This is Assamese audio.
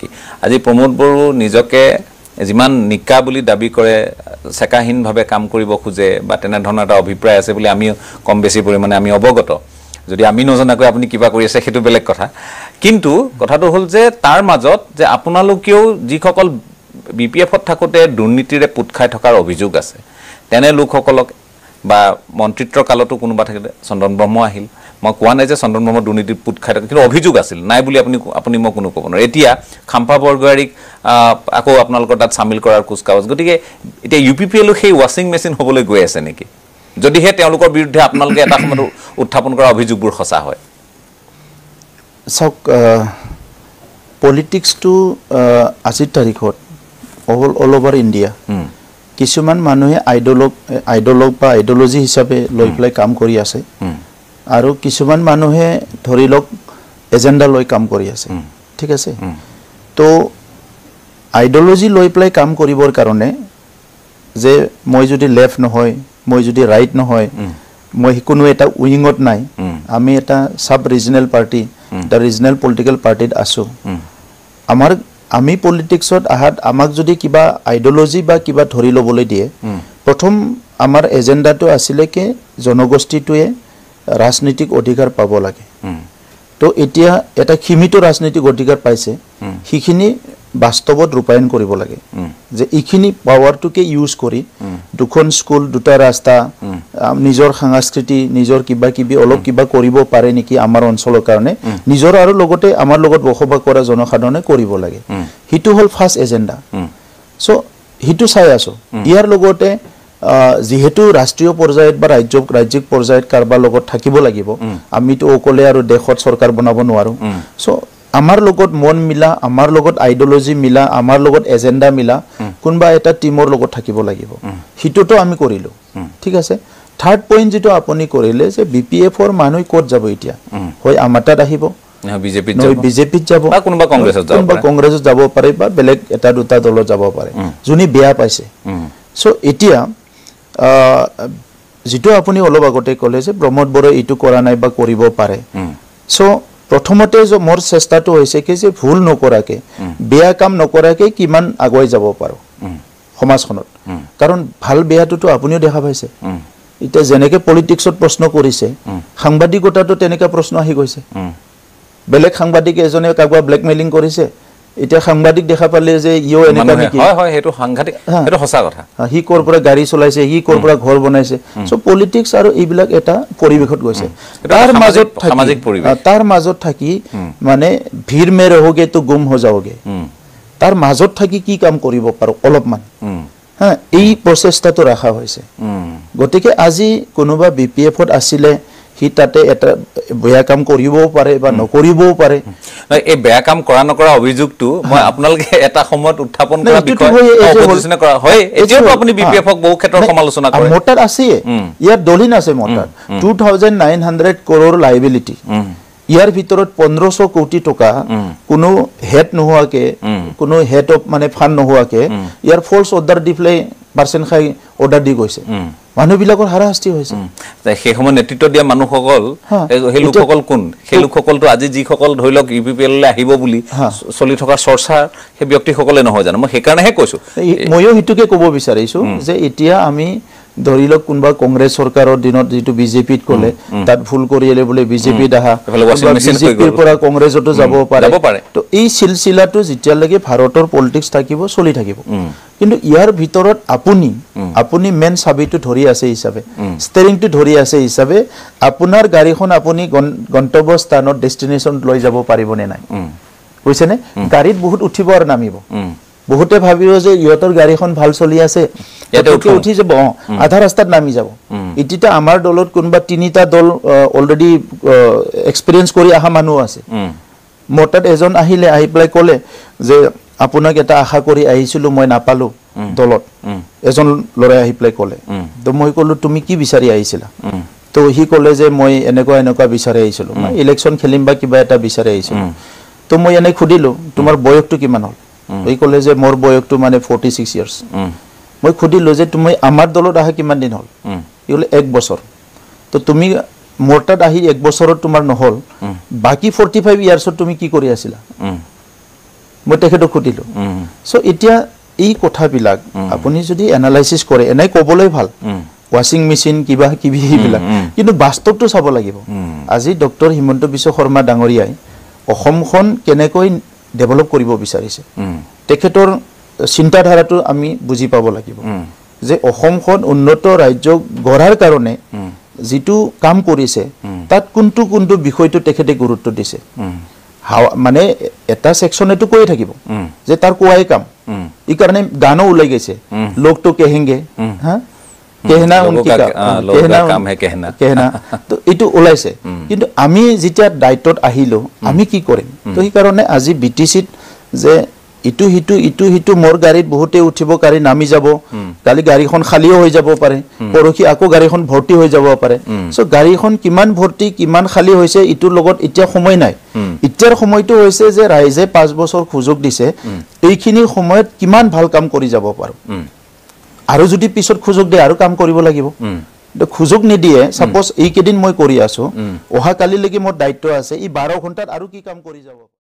আজি প্ৰমোদ বড়ো নিজকে যিমান নিকা বুলি দাবী কৰে সেকাহীনভাৱে কাম কৰিব খোজে বা তেনে ধৰণৰ এটা অভিপ্ৰায় আছে বুলি আমি কম বেছি পৰিমাণে আমি অৱগত যদি আমি নজনাকৈ আপুনি কিবা কৰি আছে সেইটো বেলেগ কথা কিন্তু কথাটো হ'ল যে তাৰ মাজত যে আপোনালোকেও যিসকল বিপিএফত থাকোতে দুৰ্নীতিৰে পুত খাই থকাৰ অভিযোগ আছে তেনে লোকসকলক বা মন্ত্ৰিত্বৰ কালতো কোনোবা থাকিলে চন্দন ব্ৰহ্ম আহিল মই কোৱা নাই যে চন্দন ব্ৰহ্ম দুৰ্নীতিৰ পুত খাই থাকে কিন্তু অভিযোগ আছিল নাই বুলি আপুনি মই কোনো ক'ব নোৱাৰে এতিয়া খাম্পা বৰগোহাঁইক আকৌ আপোনালোকৰ তাত সামিল কৰাৰ কুচকাৱাজ গতিকে এতিয়া ইউপিপিএল সেই ৱাশ্বিং মেচিন হ'বলৈ গৈ আছে নেকি যদিহে তেওঁলোকৰ বিৰুদ্ধে আপোনালোকে এটা সময়ত উত্থাপন কৰা অভিযোগবোৰ সঁচা হয় চাওক পলিটিক্সটো আজিৰ তাৰিখত অল ওভাৰ ইণ্ডিয়া কিছুমান মানুহে আইডলগ বা আইডিঅলজি হিচাপে লৈ পেলাই কাম কৰি আছে আৰু কিছুমান মানুহে ধৰি লওক এজেণ্ডা লৈ কাম কৰি আছে ঠিক আছে তো আইডিঅলজি লৈ পেলাই কাম কৰিবৰ কাৰণে যে মই যদি লেফট নহয় মই যদি ৰাইট নহয় মই কোনো এটা উইঙত নাই আমি এটা সাব ৰিজনেল পাৰ্টি দা ৰিজনেল পলিটিক্যাল পাৰ্টিত আছো আমি পলিটিক্সত আহাত আমাক যদি কিবা আইডিঅলজি বা কিবা ধৰি ল'বলৈ দিয়ে প্ৰথম আমাৰ এজেণ্ডাটো আছিলে কি জনগোষ্ঠীটোৱে ৰাজনৈতিক অধিকাৰ পাব লাগে তো এতিয়া এটা সীমিত ৰাজনৈতিক অধিকাৰ পাইছে হিখিনি বাস্তৱত ৰূপায়ণ কৰিব লাগে যে ইখিনি পাৱাৰটোকে ইউজ কৰি দুখন স্কুল দুটা ৰাস্তা নিজৰ সংস্কৃতি নিজৰ কিবা কিবি অলপ কিবা কৰিব পাৰে নেকি আমাৰ অঞ্চলৰ কাৰণে নিজৰ আৰু লগতে আমাৰ লগত বসবাস কৰা জনসাধাৰণে কৰিব লাগে হিটো হল ফাৰ্ষ্ট এজেণ্ডা সো হিটো চাই আছো ইয়াৰ লগতে যেহেতু ৰাষ্ট্ৰীয় পৰ্যায়ত বা ৰাজ্যিক পৰ্যায়ত কাৰবাৰ লগত থাকিব লাগিব আমিতো অকলে আৰু দেশত চৰকাৰ বনাব নোৱাৰো সো আমাৰ লগত মন মিলা আমাৰ লগত আইডিঅলজি মিলা আমাৰ লগত এজেণ্ডা মিলা কোনবা এটা টিমৰ লগত থাকিব লাগিব হিটোটো আমি কৰিলো ঠিক আছে থাৰ্ড পইণ্ট যেটো আপুনি কৰিলে যে বিপিএফৰ মানুহ ক'ত যাব এতিয়া হয় আমাৰ তাত আহিব বিজেপিত যাব বা কোনোবা কংগ্ৰেছত যাব পাৰে বা বেলেগ এটা দুটা দলত যাব পাৰে যোনি বেয়া পাইছে সো এতিয়া যেটো আপুনি অলপ আগতে ক'লে যে প্ৰমোদ বড়োই ইটো কৰা নাই বা কৰিব পাৰে সো প্ৰথমতে যে মোৰ চেষ্টাটো হৈছে কি যে ভুল নকৰাকে বেয়া কাম নকৰাকে কিমান আগুৱাই যাব পাৰো সমাজখনত কাৰণ ভাল বেয়াটো আপুনিও দেখা পাইছে এটা যেনেকে পলিটিক্সত প্ৰশ্ন কৰিছে সাংবাদিকতাটো তেনেকা প্ৰশ্ন আহি গৈছে বেলেগ সাংবাদিক এজনে কাগৱা ব্ল্যাকমেইলিং কৰিছে এটা সাংবাদিক দেখা পালে যে ইও এনেকা নেকি হয় হয় হেতু সাংঘাতিক হেতু সঁচা কথা হি কৰ পৰা গাড়ী চলাইছে হি কৰ পৰা ঘৰ বনাইছে সো পলিটিক্স আৰু এইবিলাক এটা পৰিবেশত গৈছে তাৰ মাজত থাকি মানে ভিৰ মে ৰहोगे तो गुम हो जाओगे তাৰ মাজত থাকি কি কাম কৰিব পাৰো অলপমান হ্যাঁ এই প্ৰচেষ্টাটো ৰাখা হৈছে গতিকে আজি কোনোবা বিপিএফত আসিলে হি তাতে এটা বেয়া কাম কৰিবও পাৰে বা নকৰিবও পাৰে এই বেয়া কাম কৰা নকৰা অভিযোগটো মই আপোনালোকে এটা সময়ত উত্থাপন কৰা বিষয় অপোজিশনে কৰা হয় এতিয়াও আপুনি বিপিএফক বহু ক্ষেত্ৰত সমালোচনা কৰে মোটাত আছে ইয়াৰ দলিন আছে মোটাত 2900 crore লাইবিলিটি ইয়াৰ ভিতৰত 1500 কোটি টকা কোনো হেড নোহোৱাকে কোনো হেড অফ মানে ফান্ড নোহোৱাকে ইয়াৰ ফলছ অৰ্ডাৰ দি প্লে পাৰ্সন খাই অৰ্ডাৰ দি গৈছে মানুহবিলাকৰ হাৰাশাস্তি হৈছে সেই সময় নেতৃত্ব দিয়া মানুহসকল সেই লোকসকল কোন সেই লোকসকলটো আজি যিসকল ধৰি লওক ইউপিপিএল লৈ আহিব বুলি চলি থকা চৰ্চা সেই ব্যক্তিসকলে নহয় জানো মই সেইকাৰণেহে কৈছো ময়ো হিতুকে ক'ব বিচাৰিছো যে এতিয়া আমি ধৰি লওক কোনবা কংগ্ৰেছ চৰকাৰৰ দিনত যেটো বিজেপিত ক'লে তাত ভুল কৰিলে বলে বিজেপিত আহা বিজেপিৰ পৰা কংগ্ৰেছতো যাব পাৰে তো এই সিলসিলাটো যেতিয়া লাগে ভাৰতৰ পলিটিক্স থাকিব চলি থাকিব কিন্তু ইয়াৰ ভিতৰত আপুনি মেন চাবিটো ধৰি আছে হিচাপে ষ্টেৰিংটো ধৰি আছে হিচাপে আপোনাৰ গাড়ীখন আপুনি গন্তব্য স্থানত ডেষ্টিনেশন লৈ যাব পাৰিব নে নাই কৈছেনে গাড়ীত বহুত উঠিব আৰু নামিব বহুতে ভাবিও যে ইহঁতৰ গাড়ীখন ভাল চলি আছে এটা উঠি যাব আধা ৰাস্তাত নামি যাব ইটিটা আমাৰ দলত কোনবা তিনিটা দল অলৰেডি এক্সপেৰিয়েন্স কৰি আহা মানুহ আছে মোটাত এজন আহিলে আহি প্লাই ক'লে যে আপোনাক এটা আশা কৰি আহিছিলো মই নাপালো দলত এজন লৰাই আহি প্লাই ক'লে তো মই ক'লো তুমি কি বিচাৰি আহিছিলা তো হি ক'লে যে মই এনেকুৱা বিচাৰি আহিছিলো মই ইলেকশন খেলিম বা কিবা এটা বিচাৰি আহিছিলো তো মই এনে খুদিলো তোমাৰ বয়সটো কিমান হল এই ক'লে যে মোৰ বয়সটো মানে 46 ইয়াৰ্স মই খুদিলো যে তুমি আমাৰ দলত আহা কিমান দিন হল ইলে 1 বছৰ তো তুমি মোৰটাত আহি 1 বছৰত তোমাৰ নহল বাকি 45 ইয়াৰ্সত তুমি কি কৰি আছিলা মই তেখেতক সুধিলোঁ চ' এতিয়া এই কথাবিলাক আপুনি যদি এনালাইচিছ কৰে এনেই ক'বলৈ ভাল ৱাশ্বিং মেচিন কিবা কিবি এইবিলাক কিন্তু বাস্তৱটো চাব লাগিব আজি ডক্টৰ হিমন্ত বিশ্ব শৰ্মা ডাঙৰীয়াই অসমখন কেনেকৈ ডেভেলপ কৰিব বিচাৰিছে তেখেতৰ চিন্তাধাৰাটো আমি বুজি পাব লাগিব যে অসমখন উন্নত ৰাজ্য গঢ়াৰ কাৰণে যিটো কাম কৰিছে তাত কোনটো কোনটো বিষয়টো তেখেতে গুৰুত্ব দিছে মানে এটা সেকশনেটো কৈ থাকিব যে তাৰ কোৱাই কাম এই কাৰণে গানো ওলাই গৈছে লোকটো কেহেংগে হা কেহনা উনকি কাম হে কেহনা তো এটো ওলাইছে কিন্তু আমি যেতিয়া দায়িত্বত আহিলো আমি কি কৰিম তো এই কাৰণে আজি বিটিসিত যে ইটো হিটো মোর গাড়ীত বহুতে উঠিব গাড়ী নামি যাব কালি গাড়ীখন খালিও হৈ যাব পাৰে পৰখি আকৌ গাড়ীখন ভৰ্তি হৈ যাব পাৰে সো গাড়ীখন কিমান ভৰ্তি কিমান খালি হৈছে ইটোৰ লগত এতিয়া সময় নাই ইতিয়াৰ সময়টো হৈছে যে ৰাইজে 5 বছৰ সুযোগ দিছে এইখিনি সময়ত কিমান ভাল কাম কৰি যাব পাৰো আৰু যদি পিছত সুযোগ দিয়ে আৰু কাম কৰিব লাগিব সুযোগ নিদিয়ে সাপোজ এই কেদিন মই কৰি আছো অহা কালি লাগি মোৰ দায়িত্ব আছে এই 12 ঘণ্টাত আৰু কি কাম কৰি যাব